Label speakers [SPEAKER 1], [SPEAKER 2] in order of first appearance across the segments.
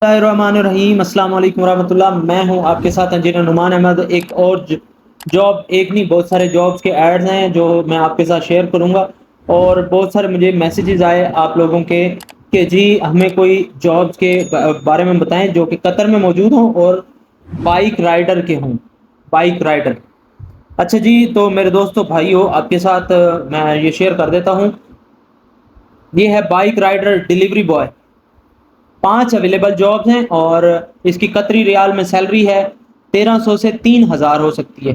[SPEAKER 1] बिस्मिल्लाहिर्रहमानिर्रहीम अस्सलाम वालेकुम वरहमतुल्लाह। मैं हूं आपके साथ इंजीनियर नुमान अहमद। एक और जॉब, एक नहीं बहुत सारे जॉब्स के एड्स हैं जो मैं आपके साथ शेयर करूंगा। और बहुत सारे मुझे मैसेजेस आए आप लोगों के कि जी हमें कोई जॉब्स के बारे में बताएं जो कि कतर में मौजूद हों और बाइक राइडर के हों। Bike rider. अच्छा जी, तो मेरे दोस्तों भाइयों आपके साथ मैं ये शेयर कर देता हूँ। ये है bike rider delivery boy. 5 available jobs हैं और इसकी कतरी रियाल में सैलरी है 1300 से 3000 हो सकती है।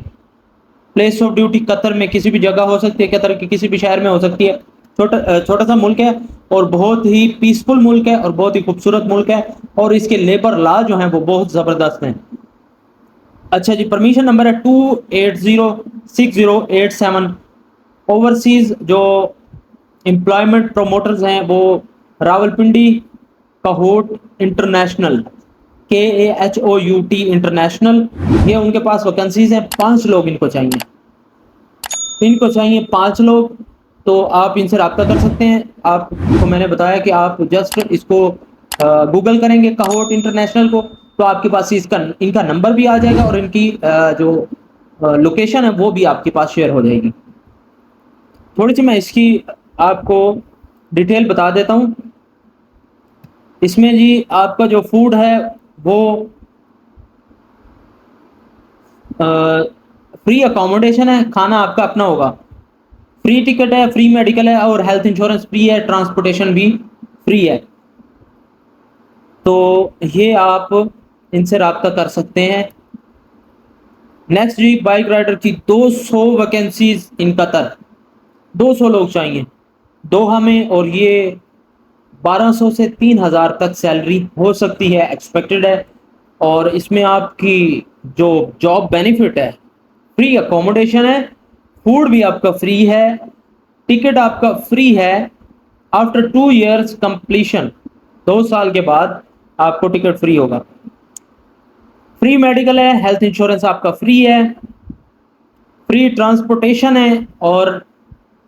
[SPEAKER 1] प्लेस ऑफ ड्यूटी कतर में किसी भी जगह हो सकती है, कतर के किसी भी शहर में हो सकती है। छोटा सा मुल्क है और बहुत ही पीसफुल मुल्क है और बहुत ही खूबसूरत मुल्क है और इसके लेबर लॉ जो हैं वो बहुत ज़बरदस्त हैं। अच्छा जी, परमिशन नंबर है 2806087। ओवरसीज जो एम्प्लॉयमेंट प्रोमोटर्स हैं वो रावलपिंडी कहोट इंटरनेशनल, KAHOUT इंटरनेशनल, ये उनके पास वैकेंसीज हैं। 5 लोग इनको चाहिए 5 लोग। तो आप इनसे रब्ता कर सकते हैं। आपको मैंने बताया कि आप जस्ट इसको गूगल करेंगे कहोट इंटरनेशनल को, तो आपके पास इसका इनका नंबर भी आ जाएगा और इनकी जो लोकेशन है वो भी आपके पास शेयर हो जाएगी। थोड़ी सी मैं इसकी आपको डिटेल बता देता हूँ। इसमें जी आपका जो फूड है वो फ्री अकोमोडेशन है, खाना आपका अपना होगा। फ्री टिकट है, फ्री मेडिकल है और हेल्थ इंश्योरेंस फ्री है, ट्रांसपोर्टेशन भी फ्री है। तो ये आप इनसे रब्ता कर सकते हैं। नेक्स्ट जी, बाइक राइडर की 200 वैकेंसीज इन कतर। 200 लोग चाहिए दोहा में और ये 1200 से 3000 तक सैलरी हो सकती है, एक्सपेक्टेड है। और इसमें आपकी जो जॉब बेनिफिट है, फ्री अकोमोडेशन है, फूड भी आपका फ्री है, टिकट आपका फ्री है। आफ्टर 2 years कंप्लीशन, 2 साल के बाद आपको टिकट फ्री होगा। फ्री मेडिकल है, हेल्थ इंश्योरेंस आपका फ्री है, फ्री ट्रांसपोर्टेशन है और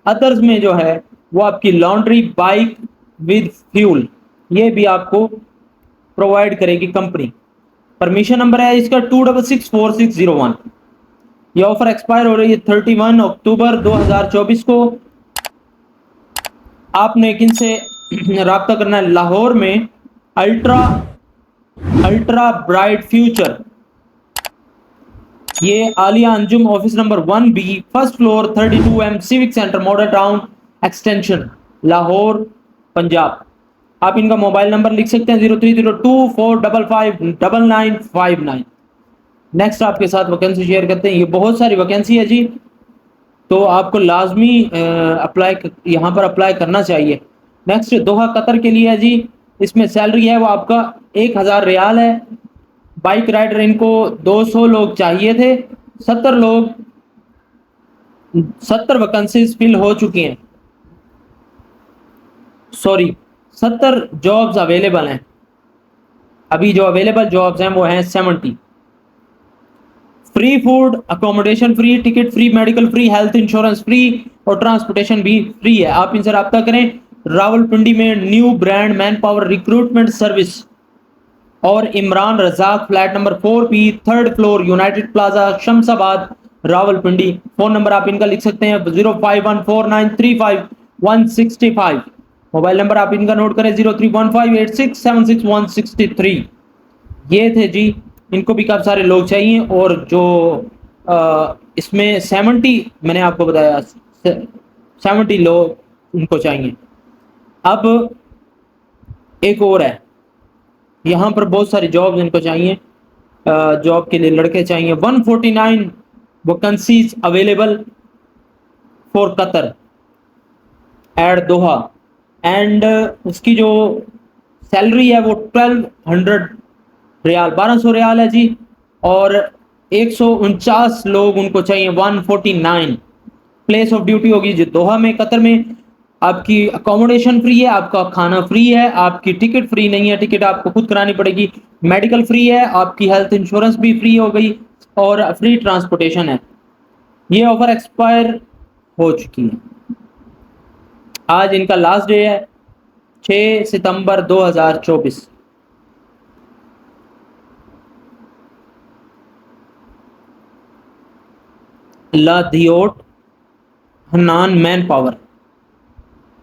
[SPEAKER 1] अदर्स में जो है वो आपकी लॉन्ड्री बाइक विद फ्यूल ये भी आपको प्रोवाइड करेगी कंपनी। परमिशन नंबर है इसका 2664601। ये ऑफर एक्सपायर हो रही है 31 अक्टूबर 2024 को। आपने किनसे रब्ता करना है? लाहौर में अल्ट्रा अल्ट्रा ब्राइट फ्यूचर, ये Alia Anjum, office number 1B, first floor, 32M civic centre, model town extension, Lahore, Punjab. आप इनका मोबाइल नंबर लिख सकते हैं 0302455959। नेक्स्ट आपके साथ वैकेंसी शेयर करते हैं। ये बहुत सारी वैकेंसी है जी, तो आपको लाजमी अप्लाई यहाँ पर अप्लाई करना चाहिए। नेक्स्ट दोहा कतर के लिए है जी। इसमें सैलरी है वो आपका 1000 रियाल है। बाइक राइडर इनको 200 लोग चाहिए थे। 70 वैकेंसीज फिल हो चुकी हैं। सॉरी, 70 जॉब्स अवेलेबल हैं। अभी जो अवेलेबल जॉब्स हैं वो हैं 70। Free food, accommodation free, ticket free, medical free, health insurance free और ट्रांसपोर्टेशन भी फ्री है। आप इनसे रब्ता करें। रावलपिंडी में new brand man power recruitment service और Imran Razzaq, flat number 4P, third floor, United Plaza, Shamshabad, Rawalpindi. Phone number आप इनका लिख सकते हैं 0514935165। मोबाइल नंबर आप इनका नोट करें 031586766163। ये थे जी, इनको भी काफ़ी सारे लोग चाहिए। और जो इसमें 70 मैंने आपको बताया 70 लोग इनको चाहिए। अब एक और है, यहाँ पर बहुत सारी जॉब्स इनको चाहिए। जॉब के लिए लड़के चाहिए। 149 vacancies available for Qatar at Doha and उसकी जो सैलरी है वो 1200 रियाल, 1200 रियाल है जी। और 149 लोग उनको चाहिए। 149 प्लेस ऑफ ड्यूटी होगी जी दोहा में, कतर में। आपकी अकोमोडेशन फ्री है, आपका खाना फ्री है, आपकी टिकट फ्री नहीं है, टिकट आपको खुद करानी पड़ेगी। मेडिकल फ्री है, आपकी हेल्थ इंश्योरेंस भी फ्री हो गई और फ्री ट्रांसपोर्टेशन है। ये ऑफर एक्सपायर हो चुकी है। आज इनका लास्ट डे है 6 सितंबर 2024। लाधियोट Hannan man power.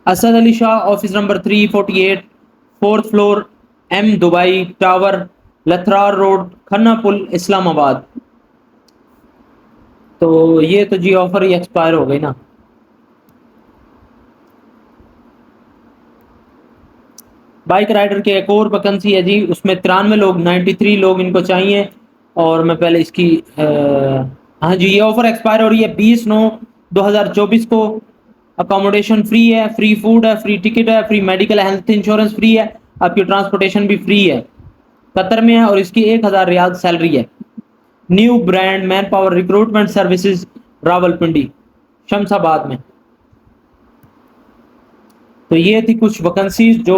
[SPEAKER 1] Asad Ali Shah office number 348 4th floor M Dubai tower Lehtrar road Khanna Pul Islamabad. तो ये तो जी ऑफर ही एक्सपायर हो गई ना। बाइक राइडर के एक और वैकेंसी है जी, उसमें 93 लोग 93 लोग इनको चाहिए। और मैं पहले इसकी हाँ जी, ये ऑफर एक्सपायर हो रही है 20/9/2024 को। अकोमोडेशन फ्री है, फ्री फूड है, फ्री टिकट है, free medical health insurance free है, आपकी ट्रांसपोर्टेशन भी फ्री है। कतर में है और इसकी 1000 रियाल सैलरी है। New brand man power recruitment services Rawalpindi Shamshabad में। तो ये थी कुछ वैकेंसीज जो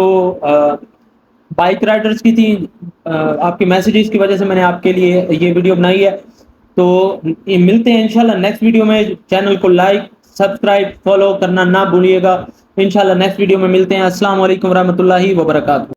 [SPEAKER 1] बाइक राइडर्स की थी। आपके मैसेजेस की वजह से मैंने आपके लिए ये वीडियो बनाई है। तो मिलते हैं इंशाल्लाह नेक्स्ट वीडियो में। चैनल को लाइक सब्सक्राइब फॉलो करना ना भूलिएगा। इंशाल्लाह नेक्स्ट वीडियो में मिलते हैं। अस्सलाम वालेकुम रहमतुल्लाहि व बरकातहू।